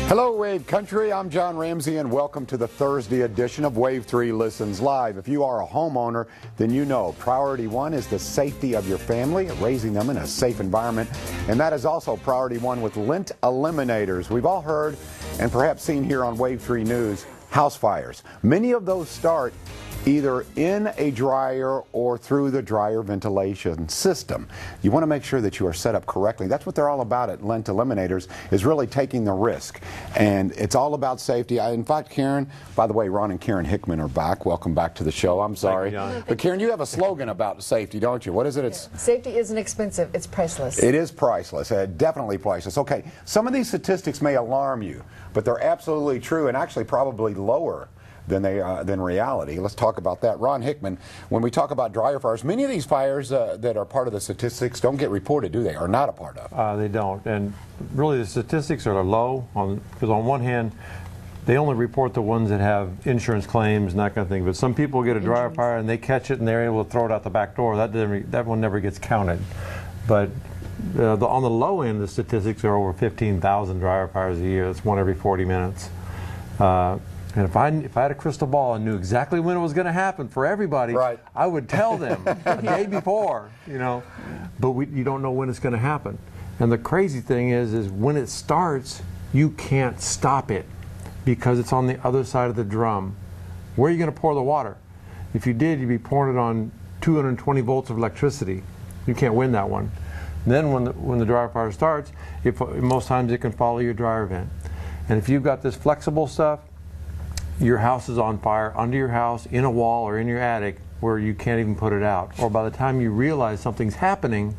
Hello, Wave Country. I'm John Ramsey, and welcome to the Thursday edition of Wave 3 Listens Live. If you are a homeowner, then you know priority one is the safety of your family, raising them in a safe environment, and that is also priority one with Lint Eliminators. We've all heard and perhaps seen here on Wave 3 News house fires. Many of those start either in a dryer or through the dryer ventilation system. You want to make sure that you are set up correctly. That's what they're all about at Lint Eliminators, is really taking the risk. And it's all about safety. In fact, Karen, by the way, Ron and Karen Hickman are back. Welcome back to the show. I'm sorry. But Karen, you have a slogan about safety, don't you? What is it? It's safety isn't expensive. It's priceless. It is priceless. Definitely priceless. Okay, some of these statistics may alarm you, but they're absolutely true and actually probably lower than reality. Let's talk about that. Ron Hickman, when we talk about dryer fires, many of these fires that are part of the statistics don't get reported, do they? Or not a part of? They don't. And really the statistics are low because on one hand, they only report the ones that have insurance claims and that kind of thing. But some people get a dryer fire and they catch it and they're able to throw it out the back door. That one never gets counted. But on the low end, the statistics are over 15,000 dryer fires a year. That's one every 40 minutes. And if I had a crystal ball and knew exactly when it was going to happen for everybody, right, I would tell them a day before, you know. But you don't know when it's going to happen. And the crazy thing is when it starts, you can't stop it because it's on the other side of the drum. Where are you going to pour the water? If you did, you'd be pouring it on 220 volts of electricity. You can't win that one. And then when the dryer fire starts, most times it can follow your dryer vent. And if you've got this flexible stuff, your house is on fire under your house, in a wall, or in your attic where you can't even put it out. Or by the time you realize something's happening,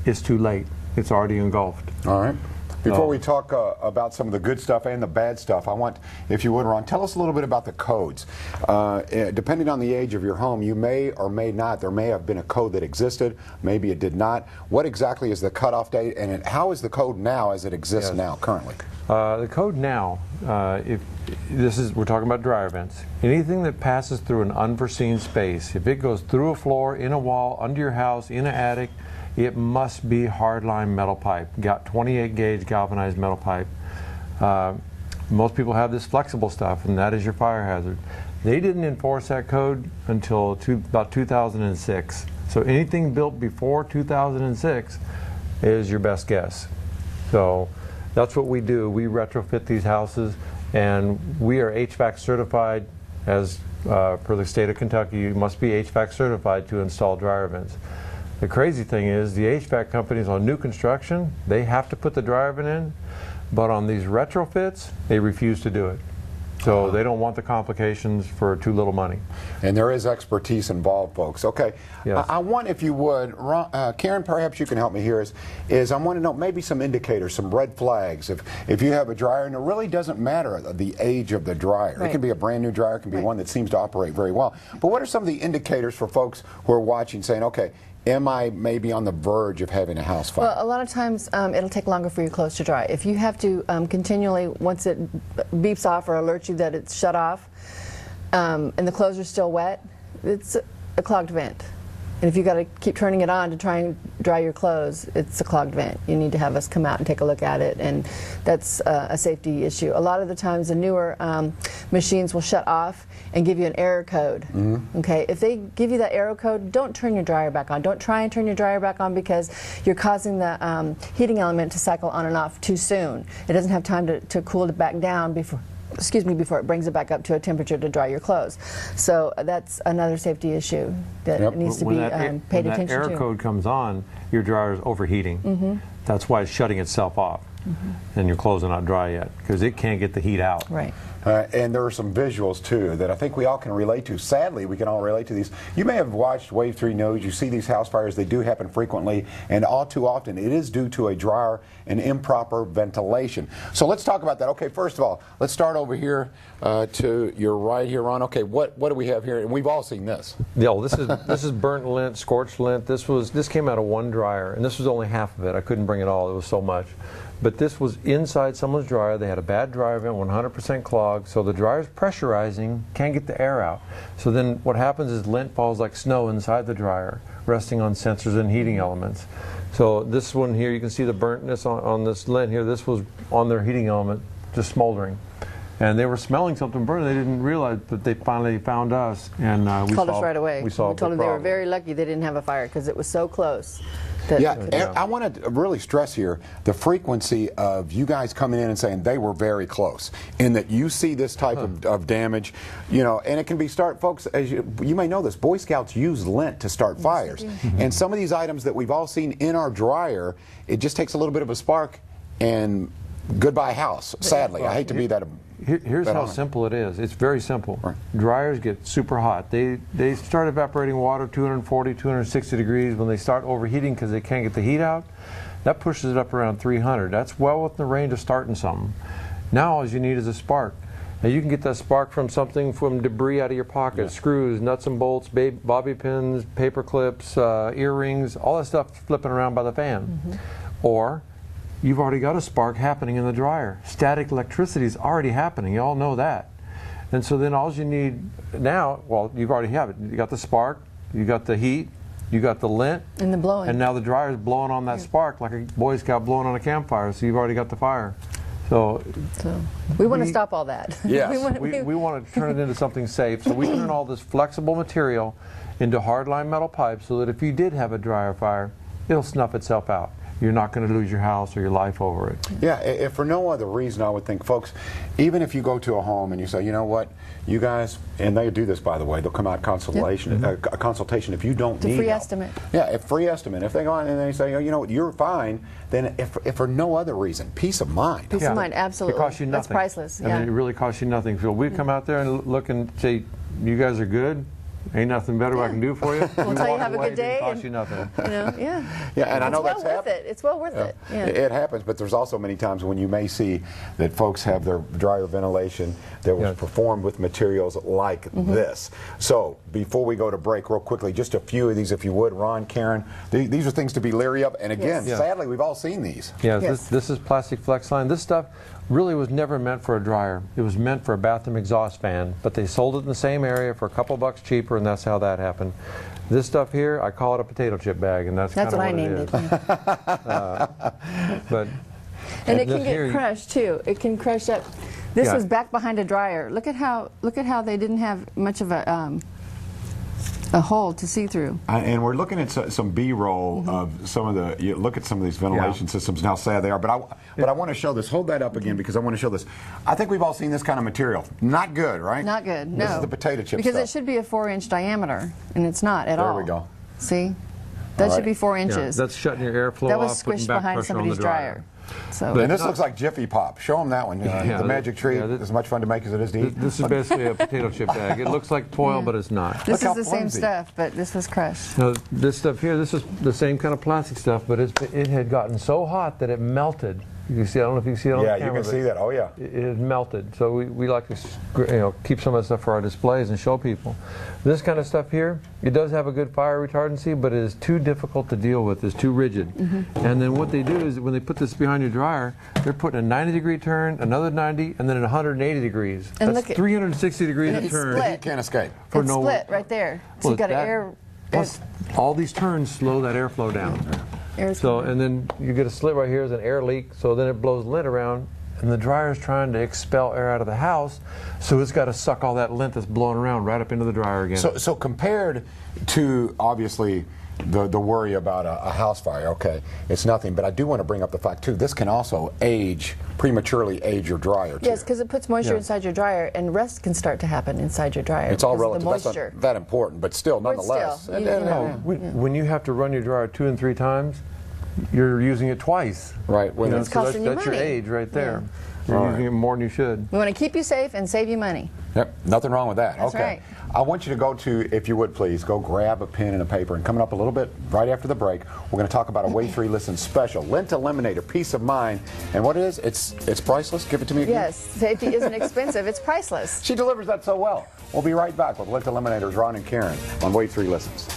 it's too late. It's already engulfed. All right. Before we talk about some of the good stuff and the bad stuff, I want, if you would, Ron, tell us a little bit about the codes. Depending on the age of your home, you may or may not, there may have been a code that existed, maybe it did not. What exactly is the cutoff date, and how is the code now as it exists now, currently? The code now, we're talking about dryer vents. Anything that passes through an unforeseen space, if it goes through a floor, in a wall, under your house, in an attic, it must be hardline metal pipe. Got 28 gauge galvanized metal pipe. Most people have this flexible stuff, and that is your fire hazard. They didn't enforce that code until about 2006. So anything built before 2006 is your best guess. So that's what we do. We retrofit these houses, and we are HVAC certified. As per the state of Kentucky, you must be HVAC certified to install dryer vents. The crazy thing is the HVAC companies on new construction, they have to put the dryer vent in, but on these retrofits, they refuse to do it. So they don't want the complications for too little money. And there is expertise involved, folks. Okay, yes. I want, if you would, Karen, perhaps you can help me here, is I want to know maybe some indicators, some red flags. If you have a dryer, and it really doesn't matter the age of the dryer. Right. It can be a brand new dryer, it can be one that seems to operate very well. But what are some of the indicators for folks who are watching saying, okay, am I maybe on the verge of having a house fire? Well, a lot of times it'll take longer for your clothes to dry. If you have to continually, once it beeps off or alerts you that it's shut off, and the clothes are still wet, it's a clogged vent. And if you've got to keep turning it on to try and dry your clothes, it's a clogged vent. You need to have us come out and take a look at it, and that's a safety issue. A lot of the times the newer machines will shut off and give you an error code. Okay, if they give you that error code, don't turn your dryer back on. Don't try and turn your dryer back on because you're causing the heating element to cycle on and off too soon. It doesn't have time to cool it back down before it brings it back up to a temperature to dry your clothes. So that's another safety issue that needs to be paid attention to. When that error code comes on, your dryer is overheating. That's why it's shutting itself off, and your clothes are not dry yet because it can't get the heat out. Right. And there are some visuals too that I think we all can relate to. Sadly, we can all relate to these. You may have watched Wave 3 News. You see these house fires. They do happen frequently, and all too often it is due to a dryer and improper ventilation. So let's talk about that. Okay, first of all, let's start over here to your right here, Ron. Okay, what do we have here? And we've all seen this. Yeah, well, this is burnt lint, scorched lint. This came out of one dryer, and this was only half of it. I couldn't bring it all. It was so much. But this was inside someone's dryer. They had a bad dryer vent, 100% clogged, so the dryer's pressurizing, can't get the air out. So then what happens is lint falls like snow inside the dryer, resting on sensors and heating elements. So this one here, you can see the burntness on this lint here. This was on their heating element just smoldering. And they were smelling something burning. They didn't realize that they finally found us, and we called us right away. We solved told the them they were problem. very lucky they didn't have a fire because it was so close. Yeah, and I want to really stress here the frequency of you guys coming in and saying they were very close, in that you see this type of damage, you know, and it can be folks, as you may know this, Boy Scouts use lint to start fires. And some of these items that we've all seen in our dryer, it just takes a little bit of a spark and goodbye house, sadly. I hate to be that. Here's how simple it is. It's very simple. Right. Dryers get super hot. They start evaporating water 240, 260 degrees. When they start overheating because they can't get the heat out, that pushes it up around 300. That's well within the range of starting something. Now all you need is a spark. Now you can get that spark from debris out of your pocket, screws, nuts and bolts, bobby pins, paper clips, earrings, all that stuff flipping around by the fan. Or you've already got a spark happening in the dryer. Static electricity is already happening. You all know that. And so then all you need now, well, you already have it. You got the spark, you got the heat, you got the lint. And the blowing. And now the dryer is blowing on that spark like a Boy Scout blowing on a campfire. So you've already got the fire. So we want to stop all that. Yes. we want to turn it into something safe. So we turn all this flexible material into hardline metal pipes so that if you did have a dryer fire, it'll snuff itself out. You're not going to lose your house or your life over it. Yeah, if for no other reason, I would think, folks, even if you go to a home and you say, you know what, you guys, and they do this, by the way, they'll come out consultation, a consultation if you don't need free help. estimate. Yeah, a free estimate. If they go on and they say, oh, you know what, you're fine, then if for no other reason, peace of mind. Peace of mind, absolutely. It costs you nothing. That's priceless. I mean, it really costs you nothing. So we come out there and look and say, you guys are good. Ain't nothing better I can do for you. We'll tell you have a good day. It costs you nothing. You know, Yeah, and I know that's happened. It's well worth it. Yeah. It happens, but there's also many times when you may see that folks have their dryer ventilation that was performed with materials like this. So before we go to break, real quickly, just a few of these, if you would, Ron, Karen. These are things to be leery of, and again, sadly, we've all seen these. Yeah, this is plastic flex line. This stuff really was never meant for a dryer. It was meant for a bathroom exhaust fan, but they sold it in the same area for a couple bucks cheaper, and that's how that happened. This stuff here, I call it a potato chip bag, and that's kind of what what I named it. And it can get crushed too. It can crush up. This was back behind a dryer. Look at how they didn't have much of a hole to see through. And we're looking at some B-roll of some of the. You look at some of these ventilation systems and how sad they are. But I want to show this. Hold that up again because I want to show this. I think we've all seen this kind of material. Not good, right? Not good. No. This is the potato chip because stuff. it should be a 4-inch diameter, and it's not at all. There we go. See, that should be 4 inches. That's shutting your airflow off. That was putting squished back behind pressure on somebody's the dryer. So. And this looks like Jiffy Pop. Show them that one. The magic tree. As much fun to make as it is to eat. This is basically a potato chip bag. It looks like foil, but it's not. This is the same stuff, but this was crushed. Now, this stuff here, this is the same kind of plastic stuff, but it had gotten so hot that it melted. You can see. I don't know if you can see it on the camera. Yeah, you can see that. Oh yeah. It had melted. So we like to, keep some of that stuff for our displays and show people. This kind of stuff here, it does have a good fire retardancy, but it is too difficult to deal with. It's too rigid. And then what they do is when they put this behind your dryer, they're putting a 90-degree turn, another 90, and then 180 degrees. And that's 360 degrees of turn. The heat can't escape. It's split right there. So you got air. Plus, all these turns slow that airflow down. So, and then you get a slit right here as an air leak, so then it blows lint around, and the dryer's trying to expel air out of the house, so it's got to suck all that lint that's blowing around right up into the dryer again. So compared to, obviously, the worry about a house fire, okay, it's nothing, but I do want to bring up the fact, too, this can also prematurely age your dryer, too. Yes, because it puts moisture inside your dryer, and rust can start to happen inside your dryer. It's all relative. The moisture. That's not that important, but still, nonetheless. When you have to run your dryer 2 and 3 times, you're using it twice. Right. When it's costing you that's money. Your age right there. You're using it more than you should. We want to keep you safe and save you money. Yep, nothing wrong with that. That's okay. right. I want you to go to, if you would please, go grab a pen and a paper. And coming up a little bit right after the break, we're going to talk about a Wave 3 Listen special, Lint Eliminator, peace of mind. And what it is, it's priceless. Give it to me again. Yes, safety isn't expensive. It's priceless. She delivers that so well. We'll be right back with Lint Eliminators, Ron and Karen, on Wave 3 Listens.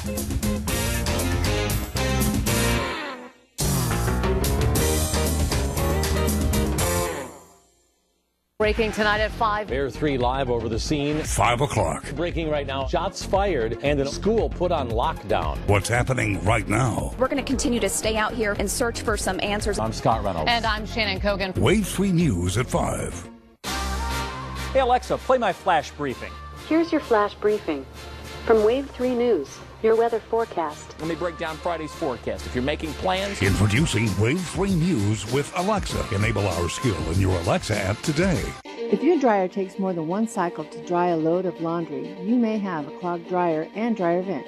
Breaking tonight at 5. Air 3 live over the scene. 5 o'clock. Breaking right now. Shots fired and a school put on lockdown. What's happening right now? We're going to continue to stay out here and search for some answers. I'm Scott Reynolds. And I'm Shannon Kogan. Wave 3 News at 5. Hey Alexa, play my flash briefing. Here's your flash briefing from Wave 3 News, your weather forecast. Let me break down Friday's forecast. If you're making plans... Introducing Wave 3 News with Alexa. Enable our skill in your Alexa app today. If your dryer takes more than one cycle to dry a load of laundry, you may have a clogged dryer and dryer vent.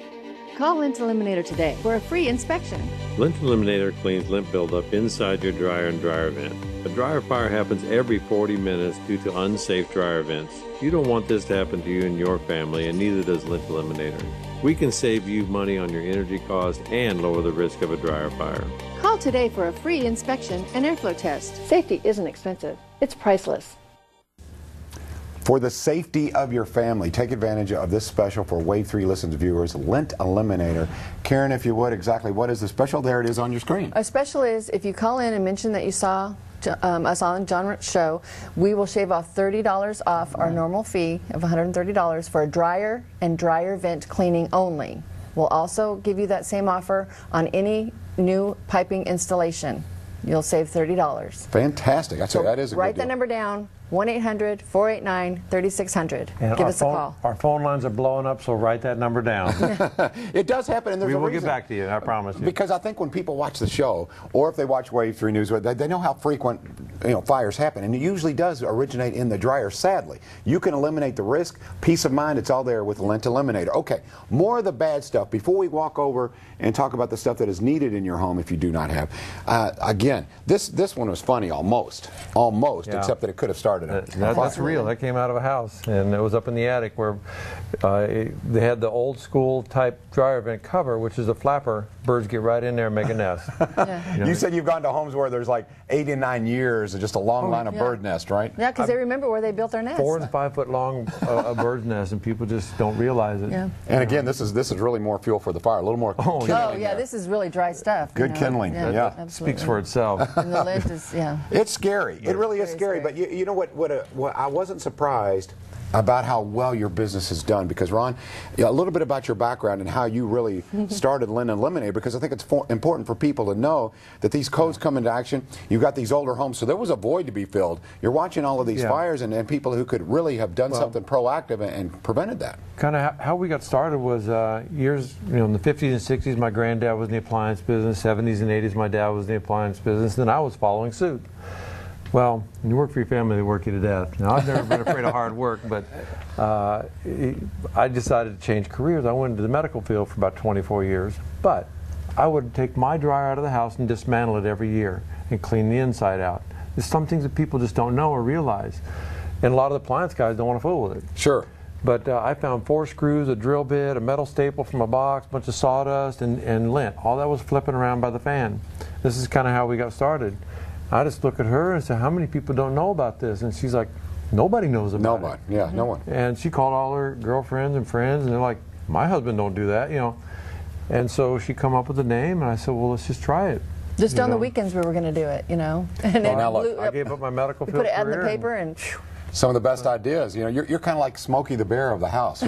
Call Lint Eliminator today for a free inspection. Lint Eliminator cleans lint buildup inside your dryer and dryer vent. A dryer fire happens every 40 minutes due to unsafe dryer vents. You don't want this to happen to you and your family, and neither does Lint Eliminator. We can save you money on your energy costs and lower the risk of a dryer fire. Call today for a free inspection and airflow test. Safety isn't expensive. It's priceless. For the safety of your family, take advantage of this special for Wave 3 Listens viewers, Lint Eliminator. Karen, if you would, exactly what is the special? There it is on your screen. A special is if you call in and mention that you saw us on John's show, we will shave off $30 off our normal fee of $130 for a dryer and dryer vent cleaning only. We'll also give you that same offer on any new piping installation. You'll save $30. Fantastic. I'd say that is a good Write that deal. number down, 1-800-489-3600. Give us a call. Our phone lines are blowing up, so write that number down. It does happen, and there's We a will reason. get back to you, I promise you. Because I think when people watch the show, or if they watch Wave 3 News, they know how frequent fires happen, and it usually does originate in the dryer, sadly. You can eliminate the risk, peace of mind, it's all there with Lint Eliminator. Okay, more of the bad stuff. Before we walk over and talk about the stuff that is needed in your home if you do not have. Again, this one was funny, almost, Yeah. except that it could have started a That's real. That came out of a house, and it was up in the attic where they had the old school type dryer vent cover, which is a flapper. Birds get right in there and make a nest. You said you've gone to homes where there's like 8 and 9 years of just a long line of bird nest, right? Yeah, because they remember where they built their nest. 4 and 5 foot long bird's nest, and people just don't realize it. Yeah. And again, this is really more fuel for the fire, a little more kindling Yeah, there. this is really dry stuff. Good kindling, yeah. It speaks for itself. And the lint is, It's scary. It really is scary. But you know what I wasn't surprised about how well your business is done, because Ron, a little bit about your background and how you really started Lint Eliminator, because I think it's important for people to know that these codes come into action. You've got these older homes, so there was a void to be filled. You're watching all of these fires and people who could really have done something proactive and prevented that. Kind of how we got started was years, in the 50s and 60s, my granddad was in the appliance business. 70s and 80s, my dad was in the appliance business. Then I was following suit. Well, when you work for your family, they work you to death. Now, I've never been afraid of hard work, but I decided to change careers. I went into the medical field for about 24 years, but I would take my dryer out of the house and dismantle it every year and clean the inside out. There's some things that people just don't know or realize, and a lot of the appliance guys don't want to fool with it. Sure. But I found 4 screws, a drill bit, a metal staple from a box, a bunch of sawdust, and lint. All that was flipping around by the fan. This is kind of how we got started. I just look at her and say, how many people don't know about this? And she's like, nobody knows about it. Nobody, yeah, no one. And she called all her girlfriends and friends, and they're like, my husband don't do that, And so she come up with a name, and I said, well, let's just try it. Just on the weekends we were going to do it, And now look, I gave up my medical we field put it out in the career paper and some of the best ideas. You're kind of like Smokey the Bear of the house.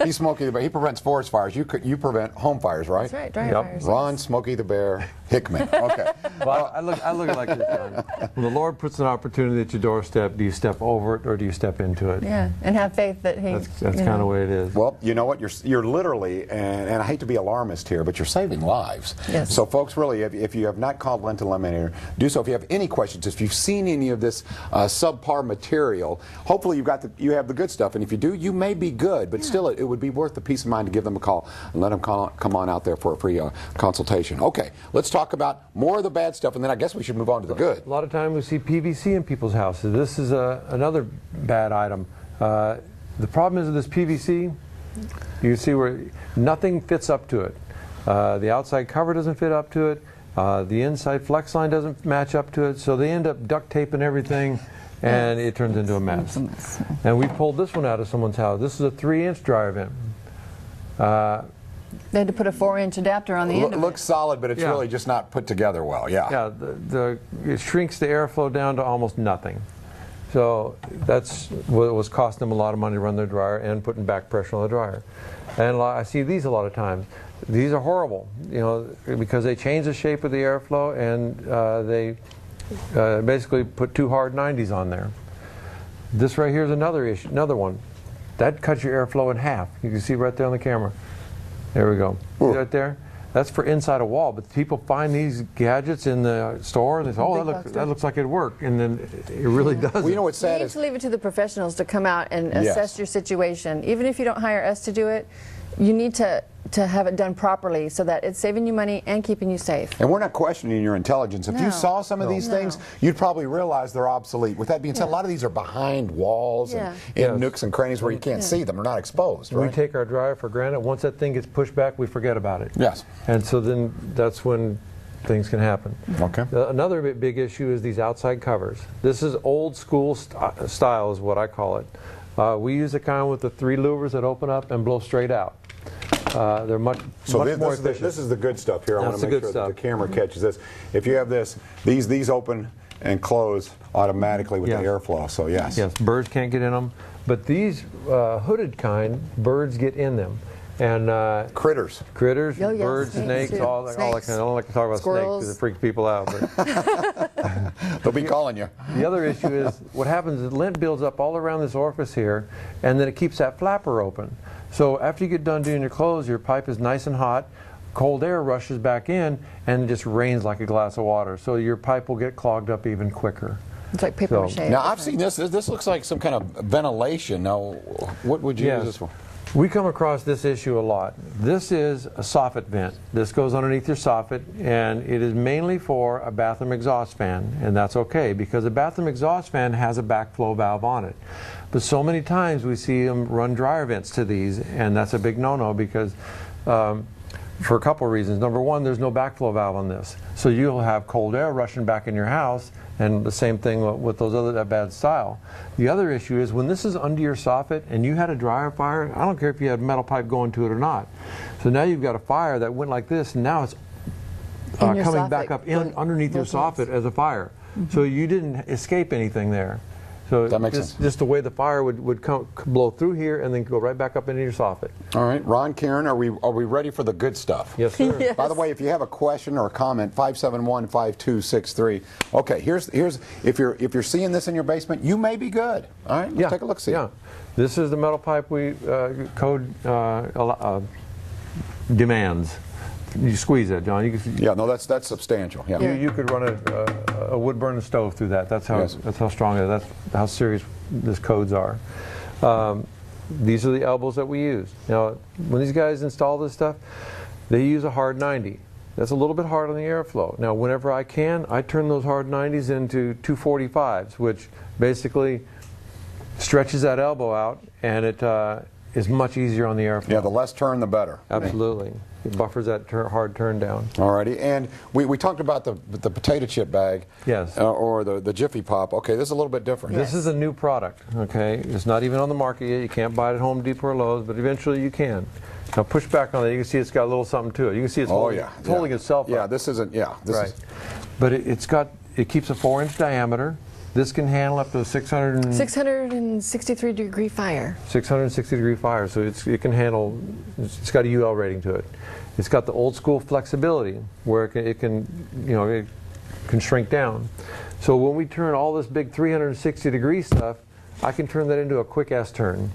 He's Smokey the Bear. He prevents forest fires. You prevent home fires, right? That's right, dryer fires. Ron, Smokey the Bear, Hickman. Okay. Well, I look at it like this, John. When the Lord puts an opportunity at your doorstep, do you step over it or do you step into it? Yeah, and have faith that He. That's kind of the way it is. Well, you know what? You're literally, and I hate to be alarmist here, but you're saving lives. Yes. So, folks, really, if you have not called Lint Eliminator, do so. If you have any questions, if you've seen any of this subpar material, hopefully you have the good stuff, and if you do, you may be good, but still, it would be worth the peace of mind to give them a call and let them come on out there for a free consultation. Okay, let's talk about more of the bad stuff, and then I guess we should move on to the good. A lot of times we see PVC in people's houses. This is another bad item. The problem is with this PVC, you see where nothing fits up to it. The outside cover doesn't fit up to it. The inside flex line doesn't match up to it, so they end up duct taping everything, and it turns into a mess. And we pulled this one out of someone's house. This is a 3-inch dryer vent. They had to put a 4-inch adapter on the end of it. Looks solid, but it's really just not put together well. Yeah. Yeah, it shrinks the airflow down to almost nothing. So that's what was costing them a lot of money to run their dryer and putting back pressure on the dryer. And I see these a lot of times. These are horrible, you know, because they change the shape of the airflow, and they basically put 2 hard 90s on there. This right here is another issue, another one. That cuts your airflow in half. You can see right there on the camera. There we go. See right there? That's for inside a wall, but people find these gadgets in the store and they say, oh, that looks like it'd work, and then it really doesn't. Well, you know what's sad You need to leave it to the professionals to come out and assess your situation. Even if you don't hire us to do it, you need to have it done properly so that it's saving you money and keeping you safe. And we're not questioning your intelligence. If you saw some of these things, you'd probably realize they're obsolete. With that being said, a lot of these are behind walls and in nooks and crannies where you can't see them. They're not exposed, right? We take our dryer for granted. Once that thing gets pushed back, we forget about it. Yes. And so then that's when things can happen. Okay. Another big issue is these outside covers. This is old school style is what I call it. We use the kind with the 3 louvers that open up and blow straight out. They're much more efficient. This is the good stuff here. I want That's to make sure that the camera catches this. If you have this, these open and close automatically with the airflow. So yes. Yes, birds can't get in them. But these hooded kind, birds get in them. And critters, birds, snakes, all that kind of. I don't like to talk about Squirrels. snakes because it freaks people out. But they'll be calling you. The other issue is what happens is lint builds up all around this orifice here, and then it keeps that flapper open. So after you get done doing your clothes, your pipe is nice and hot, cold air rushes back in, and it just rains like a glass of water. So your pipe will get clogged up even quicker. It's like paper mache. Now I've seen this. This looks like some kind of ventilation. Now, what would you use this for? We come across this issue a lot. This is a soffit vent. This goes underneath your soffit, and it is mainly for a bathroom exhaust fan, and that's okay because a bathroom exhaust fan has a backflow valve on it. But so many times we see them run dryer vents to these, and that's a big no-no because for a couple of reasons. Number one, there's no backflow valve on this. So you'll have cold air rushing back in your house, and the same thing with those other that bad style. The other issue is when this is under your soffit and you had a dryer fire, I don't care if you had metal pipe going to it or not. So now you've got a fire that went like this, and now it's coming back up underneath your soffit as a fire. So you didn't escape anything there. So that makes sense. Just the way the fire would blow through here and then go right back up into your soffit. All right, Ron, Karen, are we ready for the good stuff? Yes, sir. Yes. By the way, if you have a question or a comment, 571-5263. Okay, here's if you're seeing this in your basement, you may be good. All right, let's take a look. See. Yeah, this is the metal pipe we code demands. You squeeze that, John. You can, yeah, no, that's substantial. Yeah. You could run a wood burning stove through that. That's how that's how strong it is. That's how serious these codes are. These are the elbows that we use. Now, when these guys install this stuff, they use a hard 90. That's a little bit hard on the airflow. Now, whenever I can, I turn those hard 90s into 245s, which basically stretches that elbow out, and it is much easier on the airflow. Yeah, the less turn, the better. Absolutely. It buffers that hard turn down. Alrighty, and we talked about the potato chip bag. Yes. Or the Jiffy Pop. Okay, this is a little bit different. This is a new product, okay? It's not even on the market yet. You can't buy it at Home Depot or Lowe's, but eventually you can. Now push back on it. You can see it's got a little something to it. You can see it's holding itself up. Yeah, this isn't, right. But it keeps a 4-inch diameter. This can handle up to 663 degree fire. 660 degree fire, so it can handle, it's got a UL rating to it. It's got the old school flexibility where it can shrink down. So when we turn all this big 360 degree stuff, I can turn that into a quick S turn,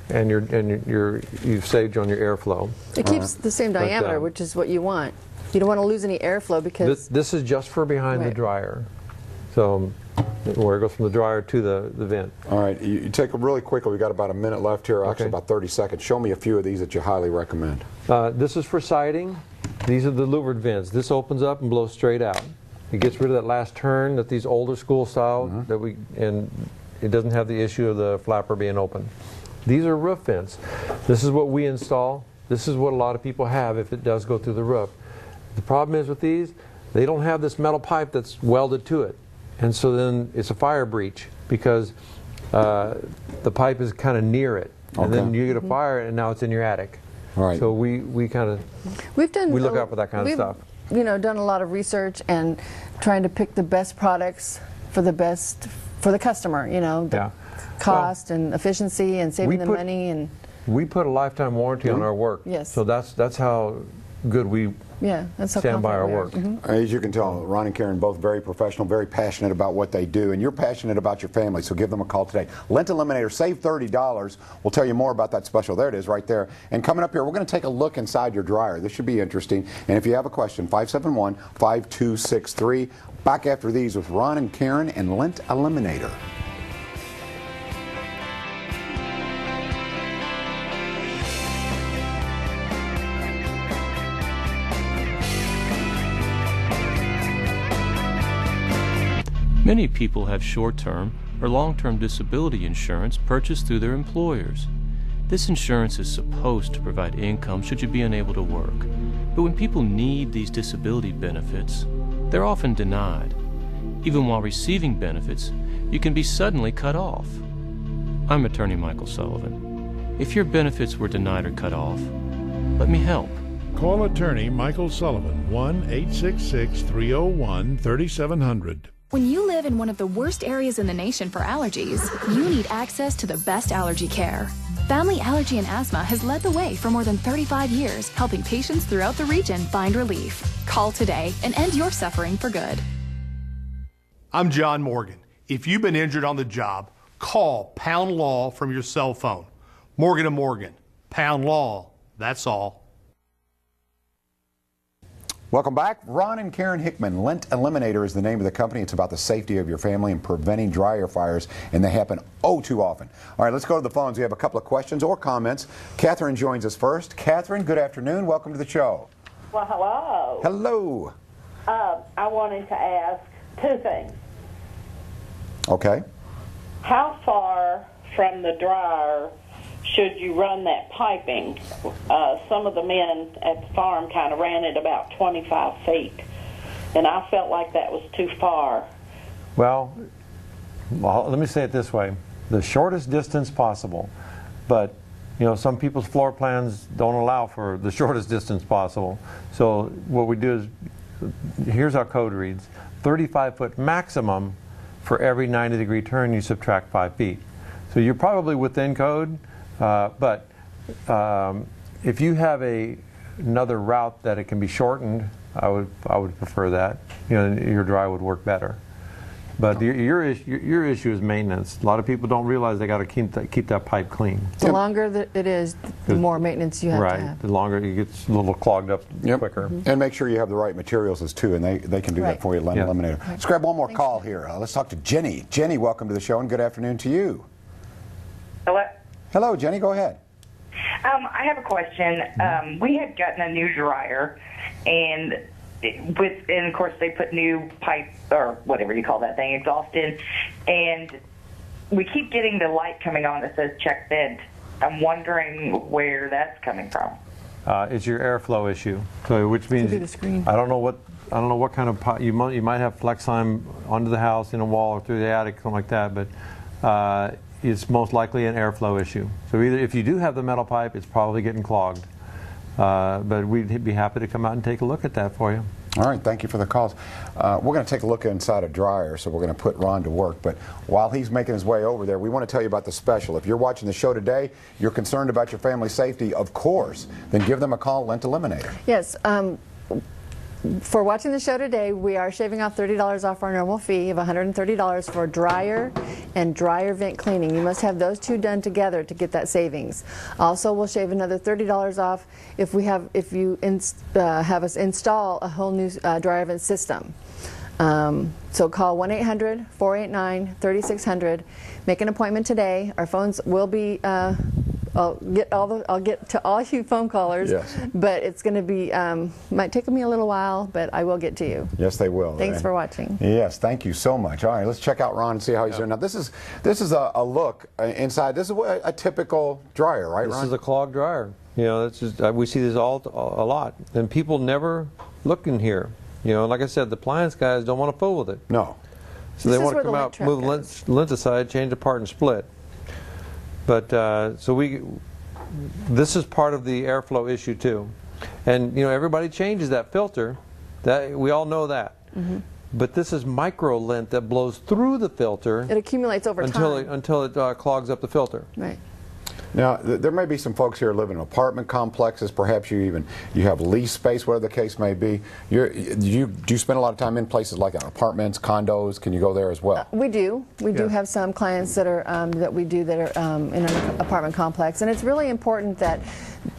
and you've saved on your airflow. It keeps the same diameter, which is what you want. You don't want to lose any airflow because this is just for behind the dryer. So where it goes from the dryer to the vent. All right, you take them really quickly. We've got about a minute left here, actually about 30 seconds. Show me a few of these that you highly recommend. This is for siding. These are the louvered vents. This opens up and blows straight out. It gets rid of that last turn that these older school style and it doesn't have the issue of the flapper being open. These are roof vents. This is what we install. This is what a lot of people have if it does go through the roof. The problem is with these, they don't have this metal pipe that's welded to it. And so then it's a fire breach because the pipe is kind of near it. And then you get a fire and now it's in your attic. All right. So we look out for that kind of stuff. Done a lot of research and trying to pick the best products for the best for the customer, you know, the cost and efficiency and saving the money. And we put a lifetime warranty on our work. Yes. So that's how good we that's how stand by our work. As you can tell, Ron and Karen both very professional, very passionate about what they do, and you're passionate about your family, so give them a call today. Lint Eliminator, save $30. We'll tell you more about that special. There it is right there. And coming up here, we're going to take a look inside your dryer. This should be interesting. And if you have a question, 571-5263. Back after these with Ron and Karen and Lint Eliminator. Many people have short-term or long-term disability insurance purchased through their employers. This insurance is supposed to provide income should you be unable to work. But when people need these disability benefits, they're often denied. Even while receiving benefits, you can be suddenly cut off. I'm attorney Michael Sullivan. If your benefits were denied or cut off, let me help. Call attorney Michael Sullivan, 1-866-301-3700. When you live in one of the worst areas in the nation for allergies, you need access to the best allergy care. Family Allergy and Asthma has led the way for more than 35 years, helping patients throughout the region find relief. Call today and end your suffering for good. I'm John Morgan. If you've been injured on the job, call Pound Law from your cell phone. Morgan & Morgan. Pound Law, that's all. Welcome back. Ron and Karen Hickman. Lint Eliminator is the name of the company. It's about the safety of your family and preventing dryer fires, and they happen oh too often. All right, let's go to the phones. We have a couple of questions or comments. Catherine joins us first. Catherine, good afternoon. Welcome to the show. Well, hello. Hello. I wanted to ask two things. Okay. How far from the dryer should you run that piping? Some of the men at the farm kind of ran it about 25 feet, and I felt like that was too far. Well, let me say it this way. The shortest distance possible, but you know, some people's floor plans don't allow for the shortest distance possible. So what we do is, here's how code reads: 35-foot maximum for every 90-degree turn, you subtract 5 feet. So you're probably within code. But if you have another route that it can be shortened, I would prefer that. You know, your dryer would work better. But your issue is maintenance. A lot of people don't realize they got to keep that pipe clean. The longer that it is, the more maintenance you have to have. Right. The longer it gets a little clogged up quicker. And make sure you have the right materials too, and they can do that for you at Lint Eliminator. Let's grab one more call here. Let's talk to Jenny. Jenny, welcome to the show, and good afternoon to you. Hello. Hello, Jenny. Go ahead. I have a question. We had gotten a new dryer, and of course they put new pipe or whatever you call that thing, exhaust in, and we keep getting the light coming on that says check vent. I'm wondering where that's coming from. It's your airflow issue, so which means I don't know what kind of pipe you might have flex line under the house, in a wall, or through the attic, something like that, but. It's most likely an airflow issue. So either if you do have the metal pipe, it's probably getting clogged. But we'd be happy to come out and take a look at that for you. All right, thank you for the calls. We're going to take a look inside a dryer, so we're going to put Ron to work. But while he's making his way over there, we want to tell you about the special. If you're watching the show today, you're concerned about your family's safety, of course, then give them a call, Lint Eliminator. Yes. For watching the show today, we are shaving off $30 off our normal fee of $130 for dryer and dryer vent cleaning. You must have those two done together to get that savings. Also, we'll shave another $30 off if you have us install a whole new dryer vent system. So call 1-800-489-3600. Make an appointment today. Our phones will be. I'll get to all you phone callers, yes. But it's going to be might take me a little while, but I will get to you. Yes, they will. Thanks for watching. Yes, thank you so much. All right, let's check out Ron and see how he's doing. Now, this is a look inside. This is a typical dryer, right, Ron? This is a clogged dryer. You know, that's just we see this a lot, and people never look in here. You know, like I said, the appliance guys don't want to fool with it. No. So they want to come out, move the lint aside, change the part, and split. But this is part of the airflow issue too, and you know everybody changes that filter. That we all know that. Mm-hmm. but this is micro lint that blows through the filter. It accumulates over time. Until it clogs up the filter. Right. Now, there may be some folks here living in apartment complexes. Perhaps you have lease space, whatever the case may be. Do you spend a lot of time in places like apartments, condos? Can you go there as well? We do. We do have some clients that are in an apartment complex, and it's really important that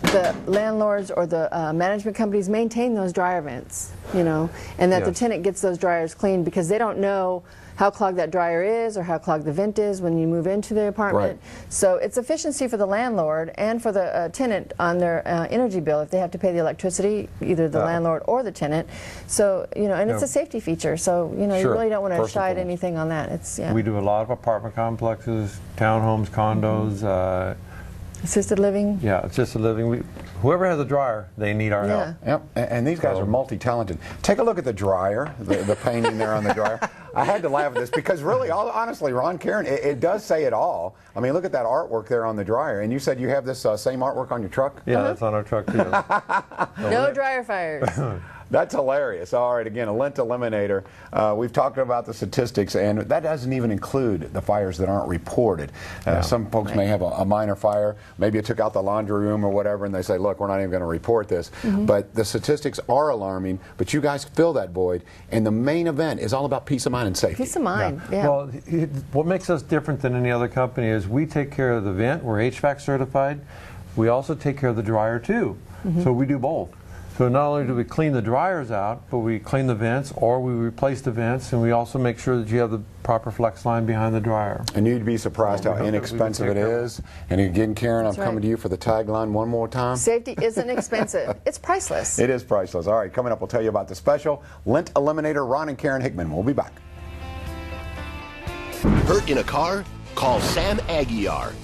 the landlords or the management companies maintain those dryer vents, and that the tenant gets those dryers cleaned, because they don't know how clogged that dryer is or how clogged the vent is when you move into the apartment. Right. So it's efficiency for the landlord and for the tenant on their energy bill if they have to pay the electricity, either the landlord or the tenant. So, and it's a safety feature. So, you really don't want to shy at anything on that. We do a lot of apartment complexes, townhomes, condos. Assisted living? Yeah, assisted living. Whoever has a dryer, they need our help. Yep. And these guys are multi-talented. Take a look at the dryer, the painting there on the dryer. I had to laugh at this because really, honestly, Ron, Karen, it does say it all. I mean, look at that artwork there on the dryer. And you said you have this same artwork on your truck? Yeah, that's on our truck too. No dryer fires. That's hilarious. All right, again, a Lint Eliminator. We've talked about the statistics, and that doesn't even include the fires that aren't reported. Some folks may have a minor fire. Maybe it took out the laundry room or whatever, and they say, look, we're not even going to report this. But the statistics are alarming, but you guys fill that void, and the main event is all about peace of mind and safety. Peace of mind, yeah. Well, what makes us different than any other company is we take care of the vent. We're HVAC certified. We also take care of the dryer, too. So we do both. So not only do we clean the dryers out, but we clean the vents, or we replace the vents, and we also make sure that you have the proper flex line behind the dryer. And you'd be surprised how inexpensive it is. And again, Karen, I'm coming to you for the tagline one more time. Safety isn't expensive. It's priceless. It is priceless. All right, coming up, we'll tell you about the special Lint Eliminator. Ron and Karen Hickman. We'll be back. Hurt in a car? Call Sam Aguiar.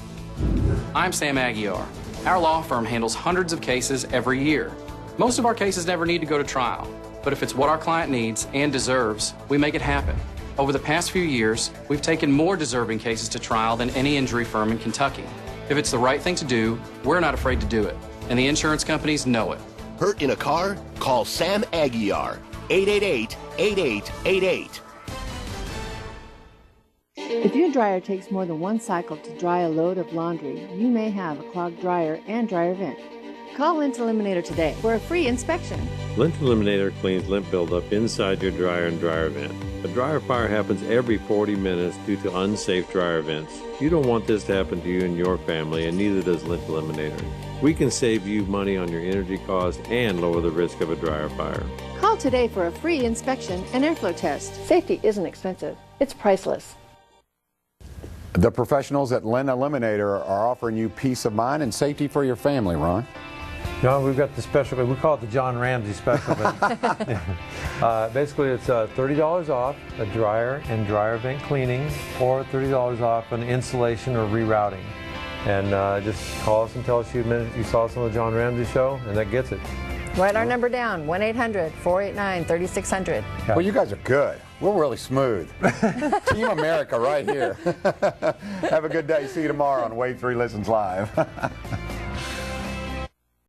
I'm Sam Aguiar. Our law firm handles hundreds of cases every year. Most of our cases never need to go to trial, but if it's what our client needs and deserves, we make it happen. Over the past few years, we've taken more deserving cases to trial than any injury firm in Kentucky. If it's the right thing to do, we're not afraid to do it, and the insurance companies know it. Hurt in a car? Call Sam Aguiar. 888-8888. If your dryer takes more than one cycle to dry a load of laundry, you may have a clogged dryer and dryer vent. Call Lint Eliminator today for a free inspection. Lint Eliminator cleans lint buildup inside your dryer and dryer vent. A dryer fire happens every 40 minutes due to unsafe dryer vents. You don't want this to happen to you and your family, and neither does Lint Eliminator. We can save you money on your energy costs and lower the risk of a dryer fire. Call today for a free inspection and airflow test. Safety isn't expensive. It's priceless. The professionals at Lint Eliminator are offering you peace of mind and safety for your family, Ron. John, we've got the special, we call it the John Ramsey special. Basically, it's $30 off a dryer and dryer vent cleaning, or $30 off an installation or rerouting. And just call us and tell us you saw us on the John Ramsey show, and that gets it. Write our number down, 1-800-489-3600. Well, you guys are good. We're really smooth. Team America right here. Have a good day. See you tomorrow on Wave 3 Listens Live.